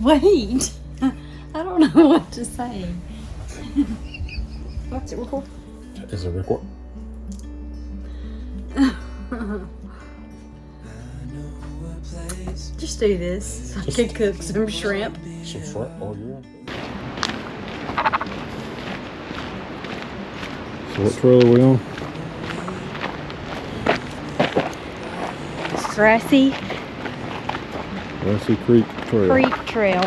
Wait. I don't know what to say. What's it record? Is it record? Just do this so I can cook some shrimp. Some shrimp? Oh, yeah. So what trail are we on? Grassy Grassy Creek Trail. Creek Trail.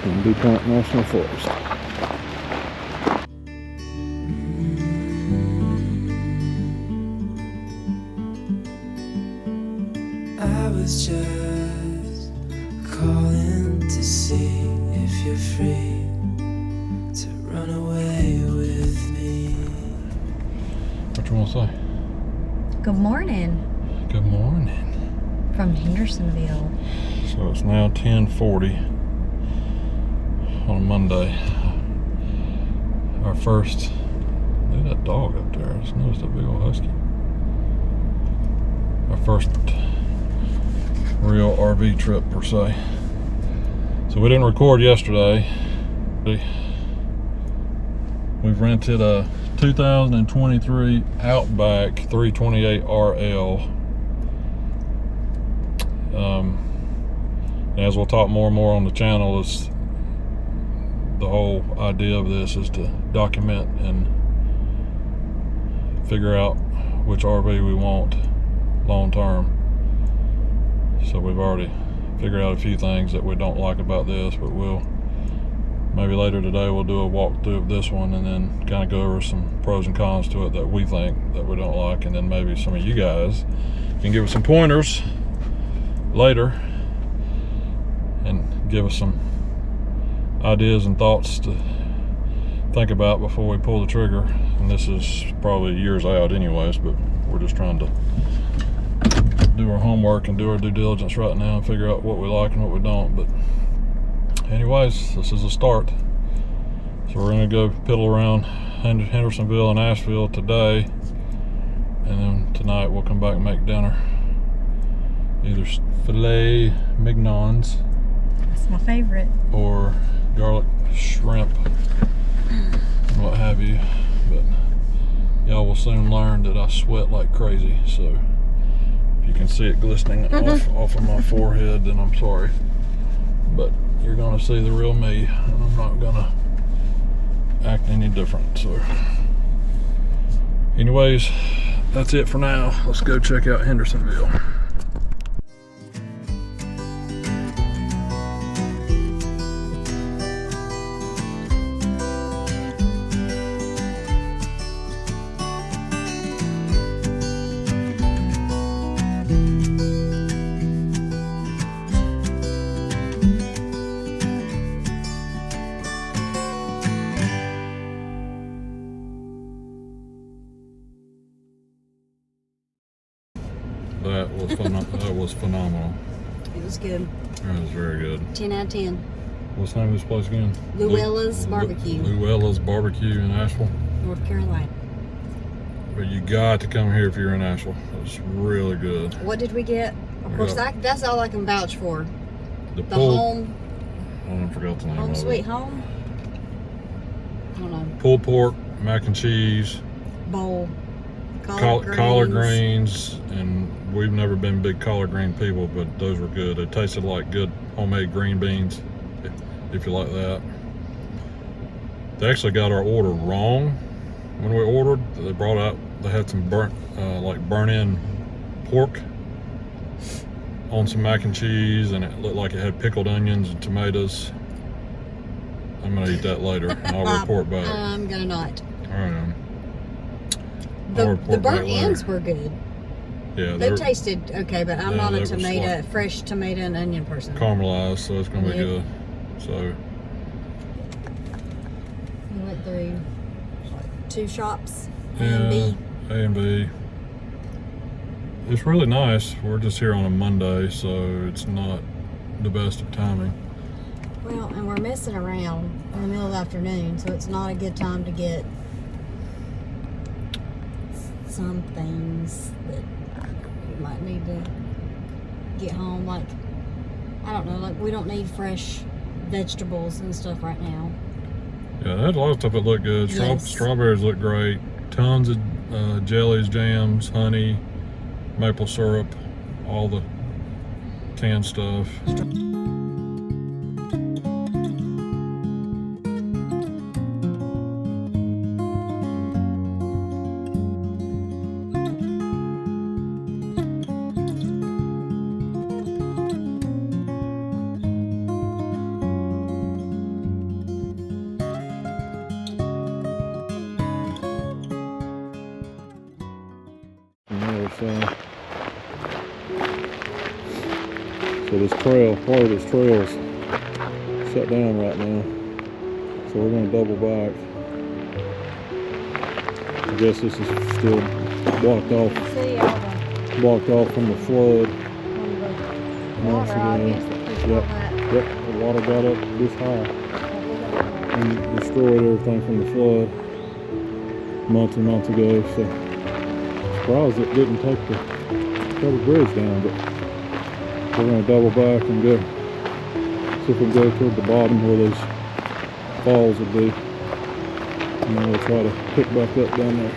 In DuPont National Forest. I was just calling to see if you're free to run away with me. What you want to say? Good morning Good morning. from Hendersonville. So it's now 10:40 on a Monday. Our first, look at that dog up there. I just noticed a big old husky. Our first real RV trip per se. So we didn't record yesterday. We've rented a 2023 Outback 328 RL. As we'll talk more and more on the channel, is the whole idea of this is to document and figure out which RV we want long term. So we've already figured out a few things that we don't like about this, but we'll maybe later today we'll do a walkthrough of this one and then kind of go over some pros and cons to it that we think that we don't like, and then maybe some of you guys can give us some pointers later and give us some ideas and thoughts to think about before we pull the trigger. And this is probably years out anyways, but we're just trying to do our homework and do our due diligence right now and figure out what we like and what we don't. But anyways, this is a start. So we're gonna go piddle around Hendersonville and Asheville today, and then tonight we'll come back and make dinner. Either filet mignons, That's my favorite. or garlic shrimp, what have you. But y'all will soon learn that I sweat like crazy, so if you can see it glistening off of my forehead, then I'm sorry. But you're gonna see the real me, and I'm not gonna act any different. So anyways, that's it for now. Let's go check out Hendersonville. That was phenomenal. It was good. That was very good. 10 out of 10. What's the name of this place again? Luella's Barbecue. Luella's Barbecue in Asheville. North Carolina. But you got to come here if you're in Asheville. It's really good. What did we get? Of course, that's all I can vouch for. The home. I forgot the name Home of sweet it. home. I don't know. Pulled pork, mac and cheese, Bowl. collard greens, and we've never been big collard green people, but those were good. They tasted like good homemade green beans, if you like that. They actually got our order wrong when we ordered. They brought out, they had some burnt in pork on some mac and cheese, and it looked like it had pickled onions and tomatoes. I'm gonna eat that later, and I'll report back. I'm gonna not. All right. The burnt ends were good. Yeah, They tasted okay, but I'm not they a were fresh tomato and onion person. caramelized, so it's gonna be Yep. good. So We went through two shops, A yeah, and B. A and B. It's really nice. We're just here on a Monday, so it's not the best of timing. Well, and we're messing around in the middle of the afternoon, so it's not a good time to get some things that you might need to get home, like I don't know, like we don't need fresh vegetables and stuff right now. Yeah, they had a lot of stuff that looked good. Yes. Strawberries look great. Tons of jellies, jams, honey, maple syrup, all the canned stuff. So this trail, part of this trail's shut down right now. So we're gonna double back. I guess this is still blocked off See all the from the flood. Once water, I again. guess, that keeps all that. Yep, the water got up this high and destroyed everything from the flood months and months ago. So surprised it didn't take the covered bridge down, but we're going to double back and go see if we can go toward the bottom where those falls would be, and then we'll try to pick back up down there.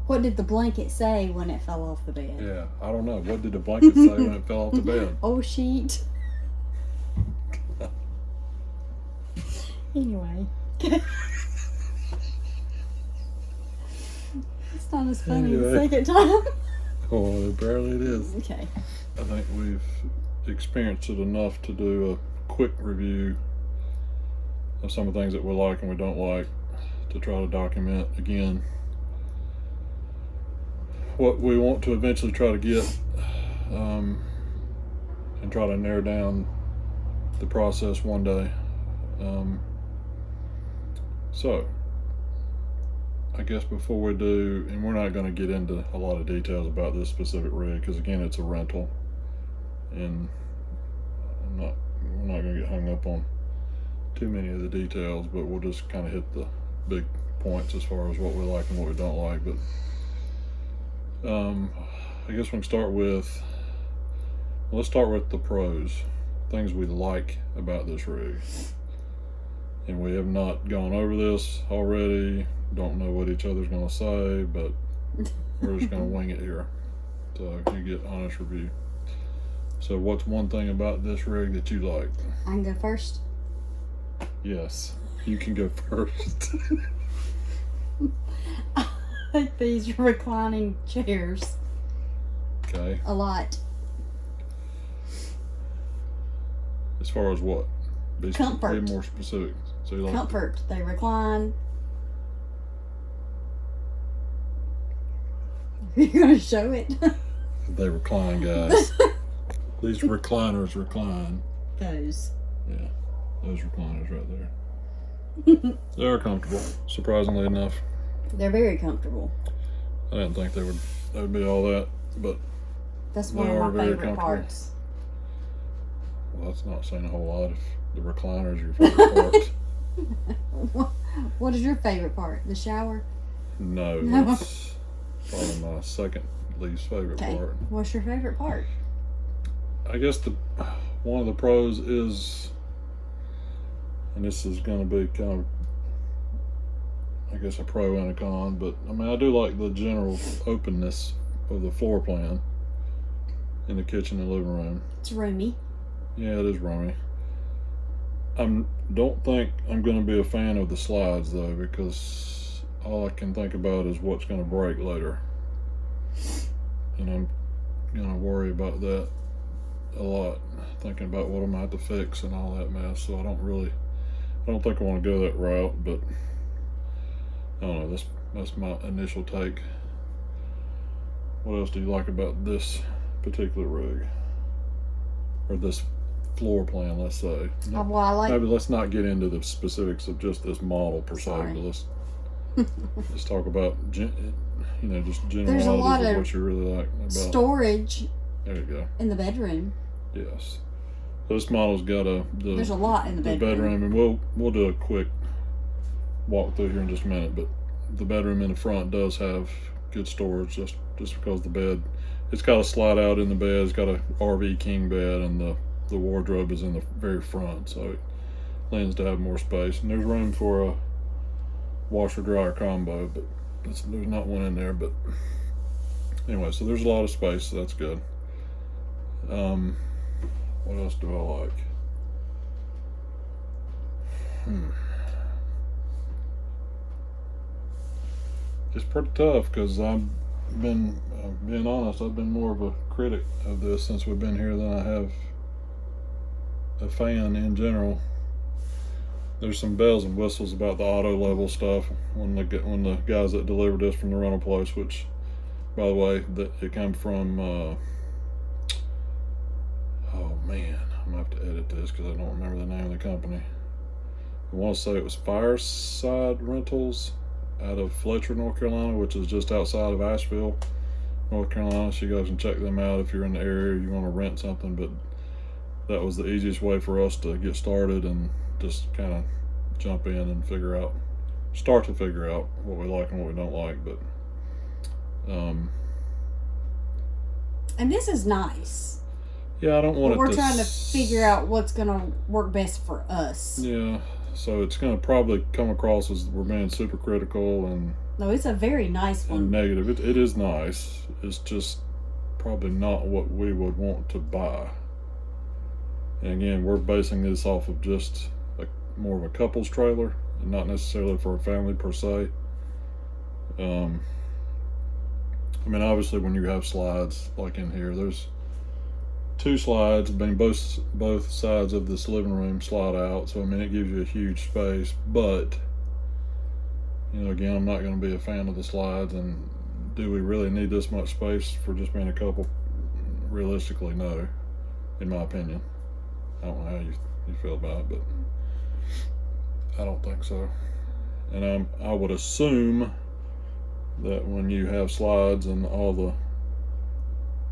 What did the blanket say when it fell off the bed? Yeah, I don't know. What did the blanket say when it fell off the bed? Oh, sheet. Anyway. It's not as funny the second time. Oh, apparently it is. Okay. I think we've experienced it enough to do a quick review of some of the things that we like and we don't like, to try to document again what we want to eventually try to get, and try to narrow down the process one day. So I guess before we do, and we're not going to get into a lot of details about this specific rig because again it's a rental, and we're not going to get hung up on too many of the details, but we'll just kind of hit the big points as far as what we like and what we don't like. But I guess we can start with, let's start with the pros, things we like about this rig. And we have not gone over this already, don't know what each other's going to say, but we're just going to wing it here so you get honest review. So what's one thing about this rig that you like? I can go first. Yes, you can go first. I like these reclining chairs Okay. a lot. As far as what? Be Comfort. Be more specific. So you like Comfort. They recline. You're gonna show it. They recline, guys. These recliners recline. Those. Yeah, those recliners right there. They are comfortable, surprisingly enough. They're very comfortable. I didn't think they would be all that, but That's They one are of my very favorite comfortable. parts. well, that's not saying a whole lot if the recliner's your favorite part. What is your favorite part? The shower? No, No. that's probably my second least favorite Okay. part. What's your favorite part? I guess one of the pros is, and this is going to be kind of, I guess, a pro and a con, but I mean, I do like the general openness of the floor plan in the kitchen and living room. It's roomy. Yeah, it is roomy. Don't think I'm going to be a fan of the slides though, because all I can think about is what's going to break later, and I'm going to worry about that a lot, thinking about what I'm going to have to fix and all that mess. So I don't think I want to go that route, but I don't know, that's my initial take what else do you like about this particular rig? Or this floor plan, let's say. Well, I like. Maybe let's not get into the specifics of just this model per se, Sorry. but let's talk about just There's a generalities lot of of what you really like about. storage There you go. in the bedroom. Yes. So this model's got There's a lot in the bedroom. and we'll do a quick walk through here in just a minute, but the bedroom in the front does have good storage just because the bed, it's got a slide out in the bed, it's got a RV king bed, and the wardrobe is in the very front, so it lends to have more space. And there's room for a washer dryer combo, but there's not one in there. But anyway, so there's a lot of space, so that's good. What else do I like? It's pretty tough because I've been, being honest, I've been more of a critic of this since we've been here than I have a fan in general. There's some bells and whistles about the auto level stuff when the guys that delivered this from the rental place, which, by the way, that it came from. Oh man, I'm gonna have to edit this because I don't remember the name of the company. I want to say it was Fireside Rentals out of Fletcher, North Carolina, which is just outside of Asheville, North Carolina. So you guys can check them out if you're in the area, you want to rent something. But that was the easiest way for us to get started and just kind of jump in and start to figure out what we like and what we don't like. But And this is nice. yeah, I don't want But we're it to trying to figure out what's going to work best for us. Yeah, so it's going to probably come across as we're being super critical and No, it's a very nice one. negative. It is nice. It's just probably not what we would want to buy. And again, we're basing this off of just more of a couple's trailer and not necessarily for a family per se. I mean, obviously when you have slides like in here, there's 2 slides. I mean, both sides of this living room slide out, so I mean it gives you a huge space. But again, I'm not going to be a fan of the slides. And do we really need this much space for just being a couple? Realistically, no, in my opinion. I don't know how you feel about it, but I don't think so. And I would assume that when you have slides and all the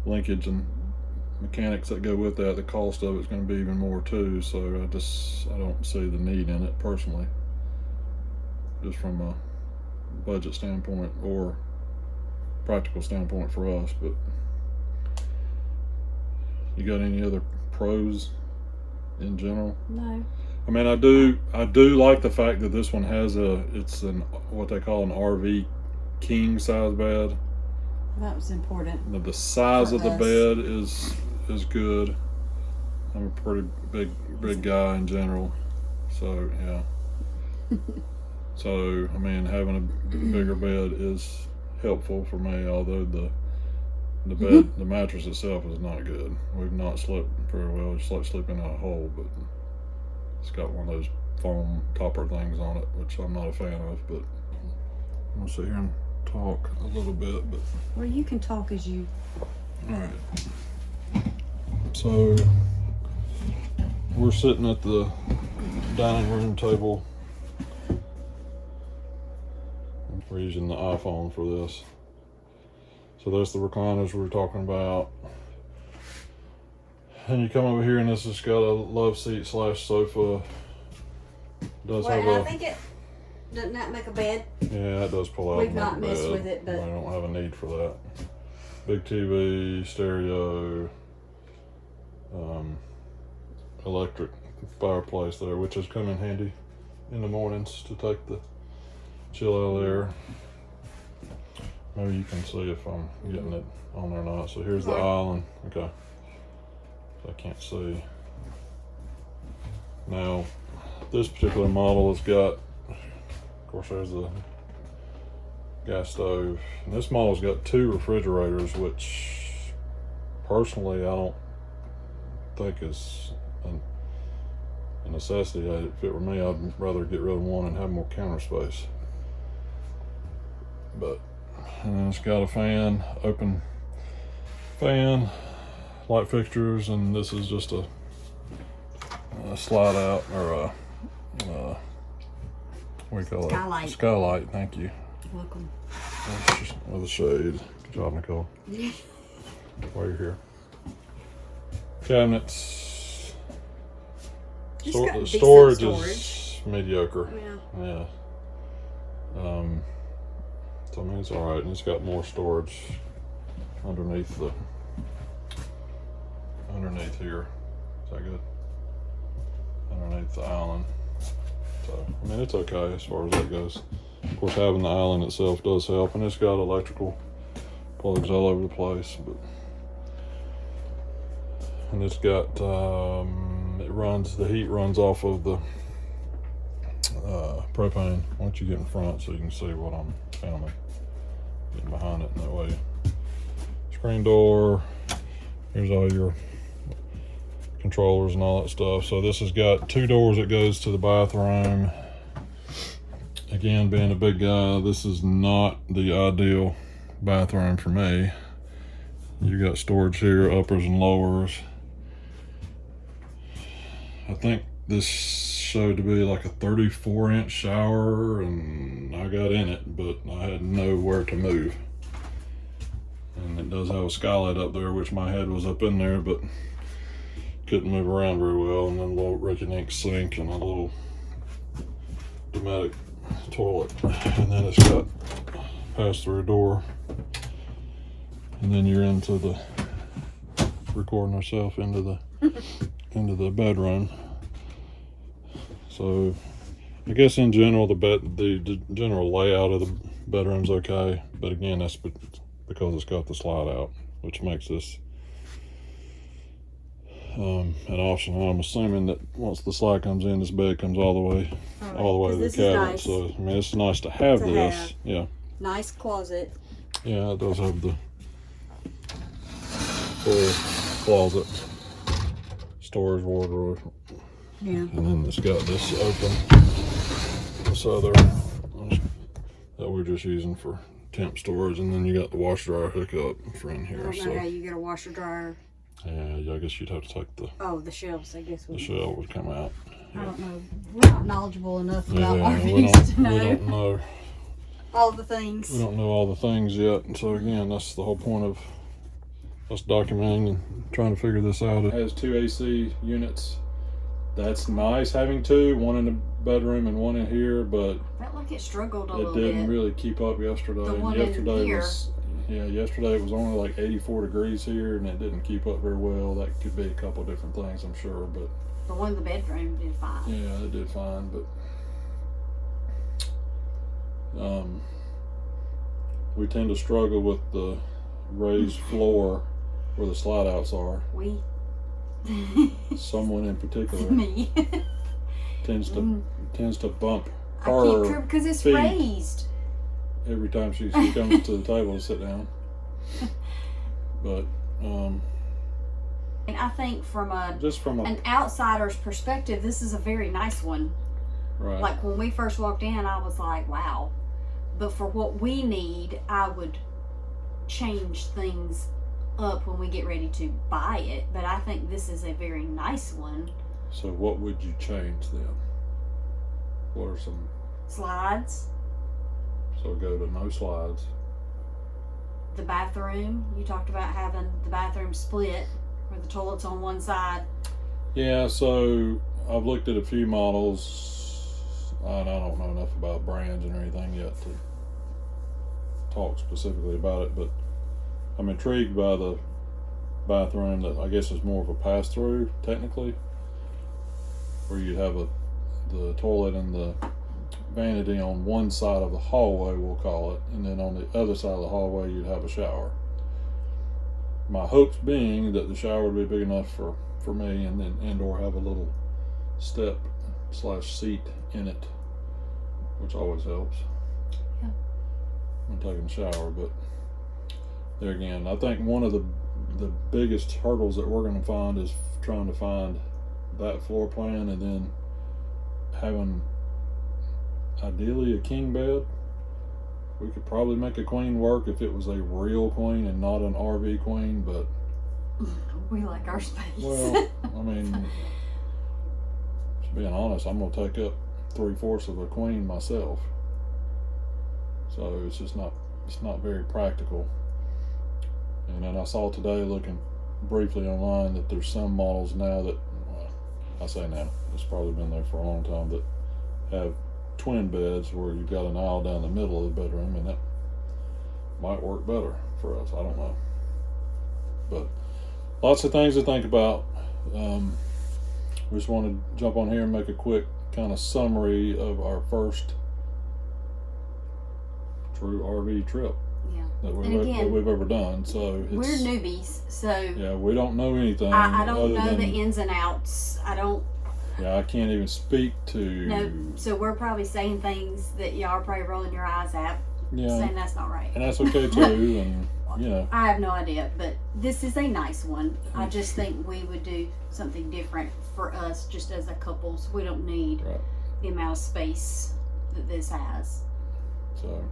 linkage and mechanics that go with that, the cost of it's going to be even more too. So I don't see the need in it personally, just from a budget standpoint or practical standpoint for us. But you got any other pros in general? No. I mean, I do like the fact that this one has it's what they call an RV king size bed. That was important. The size For of the us. bed is good. I'm a pretty big guy in general, so yeah. So I mean, having a bigger bed is helpful for me. Although the bed, the mattress itself is not good. We've not slept very well. It's like sleeping in a hole, but it's got one of those foam topper things on it, which I'm not a fan of. But I'm gonna sit here and talk a little bit. But Well, you can talk as you. all right. So we're sitting at the dining room table. We're using the iPhone for this. So there's the recliners we were talking about. And you come over here and this has got a love seat / sofa. Does have a, doesn't that make a bed? yeah, it does pull out. We've and make not a messed bed. with it, but- I don't have a need for that. Big TV, stereo, electric fireplace there, which has come in handy in the mornings to take the chill out of there. Maybe you can see if I'm getting it on there or not. So here's the Right. island. Okay. So I can't see. Now, this particular model has got, of course, there's the gas stove. And this model's got 2 refrigerators, which personally I don't think is a necessity. If it were me, I'd rather get rid of one and have more counter space. But, and then it's got a fan, open fan, light fixtures, and this is just a slide out, or a what do you call it? Skylight. Skylight. Thank you. Welcome. That's just with a shade. Good job, Nicole. While you're here. Cabinets. It's The got decent storage storage. is mediocre. Yeah. Yeah. So I mean it's all right, and it's got more storage underneath here. Is that good? Underneath the island. So I mean it's okay as far as that goes. Of course, having the island itself does help, and it's got electrical plugs all over the place. And it's got the heat runs off of the propane. Once you get in front, so you can see what I'm filming. Getting behind it in that way. Screen door. Here's all your controllers and all that stuff. So this has got 2 doors that goes to the bathroom. Again, being a big guy, this is not the ideal bathroom for me. You got storage here, uppers and lowers. I think this showed to be like a 34-inch shower, and I got in it, but I had nowhere to move. And it does have a skylight up there, which my head was up in there, but couldn't move around very well. And then a little Reykjavik sink and a little Dometic toilet. And then it's got pass-through door. And then you're into the recording ourselves into the bedroom. So I guess in general the general layout of the bedroom's okay, but again that's because it's got the slide out, which makes this an option. I'm assuming that once the slide comes in, this bed comes all the way to the cabinet. Nice. So I mean it's nice to have this. have. Yeah. Nice closet. Yeah, it does have the full closet, storage wardrobe, Yeah. and then it's got this open, this other that we're just using for temp storage, and then you got the washer dryer hookup for in I here. don't know So how you get a washer dryer. yeah, I guess you'd have to take the The shelves, I guess. shell would come out. I don't know. We're not knowledgeable enough about Yeah, we RVs to don't know know. all the things. We don't know all the things yet, and so again, that's the whole point of us documenting and trying to figure this out. It has 2 AC units. That's nice having 2, one in the bedroom and one in here, but Felt like it struggled a it little didn't bit. really keep up yesterday. The one in yesterday here. yesterday it was only like 84 degrees here, and it didn't keep up very well. That could be a couple different things, I'm sure, but The one in the bedroom did fine. yeah, it did fine. But we tend to struggle with the raised floor where the slide outs are. We. Someone in particular Me. tends to bump I can't her because it's feet raised. every time she comes to the table to sit down. But And I think from just from an outsider's perspective, this is a very nice one. right. Like when we first walked in, I was like, wow. But for what we need, I would change things up when we get ready to buy it. But I think this is a very nice one. So what would you change then? What are some? Slides, So go to no slides. the bathroom. You talked about having the bathroom split where the toilet's on one side. Yeah. So I've looked at a few models, and I don't know enough about brands and anything yet to talk specifically about it, but I'm intrigued by the bathroom that I guess is more of a pass-through technically, where you'd have the toilet and the vanity on one side of the hallway, we'll call it, and then on the other side of the hallway you'd have a shower. My hopes being that the shower would be big enough for me, and or have a little step / seat in it, which always helps. Yeah. When taking a shower. But there again, I think one of the biggest hurdles that we're going to find is trying to find that floor plan, and then having ideally a king bed, We could probably make a queen work if it was a real queen and not an RV queen, but We like our space. well, I mean, to being honest, I'm gonna take up 3/4 of a queen myself. So it's just not very practical. And then I saw today, looking briefly online, that there's some models now that, well, I say now, it's probably been there for a long time, that have twin beds where you've got an aisle down the middle of the bedroom, and that might work better for us. I don't know. But lots of things to think about. We just want to jump on here and make a quick kind of summary of our first true RV trip Yeah. that And again, we've ever done. So We're it's, newbies, so yeah, we don't know anything. I don't other know than, the ins and outs. I don't Yeah, I can't even speak to. know. So we're probably saying things that y'all are probably rolling your eyes at, Yeah, saying that's not right. and that's okay too. And you know, I have no idea, but this is a nice one. I just think we would do something different for us, just as a couple. So we don't need right. the amount of space that this has. So,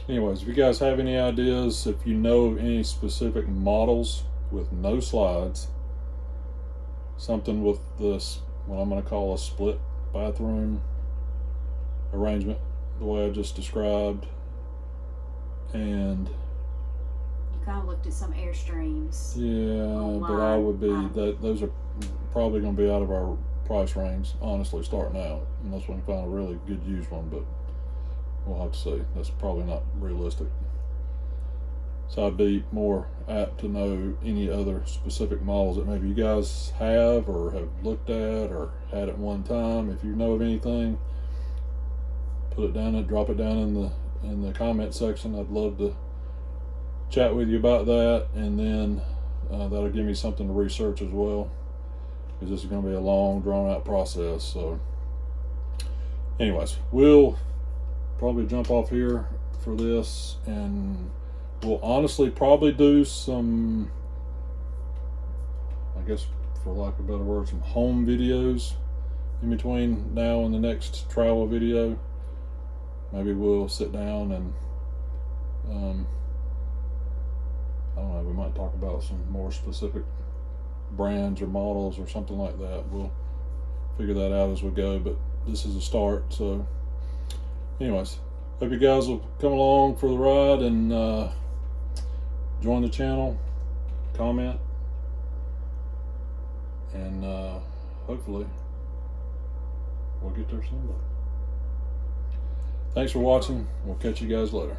anyways, if you guys have any ideas, if you know of any specific models with no slides, something with this, what I'm going to call a split bathroom arrangement, the way I just described, and You kind of looked at some Airstreams. yeah, but I would be that those are probably going to be out of our price range, honestly, starting out, unless we can find a really good used one, but we'll have to see. That's probably not realistic. So I'd be more apt to know any other specific models that maybe you guys have or have looked at or had at one time. If you know of anything, put it down and drop it down in the comment section. I'd love to chat with you about that, and then that'll give me something to research as well, because this is going to be a long, drawn out process. So anyways, we'll probably jump off here for this, and we'll honestly probably do some, I guess for lack of a better word, some home videos in between now and the next travel video. Maybe we'll sit down and I don't know, we might talk about some more specific brands or models or something like that. We'll figure that out as we go, but this is a start. So anyways, hope you guys will come along for the ride and join the channel, comment, and hopefully we'll get there someday. Thanks for watching. We'll catch you guys later.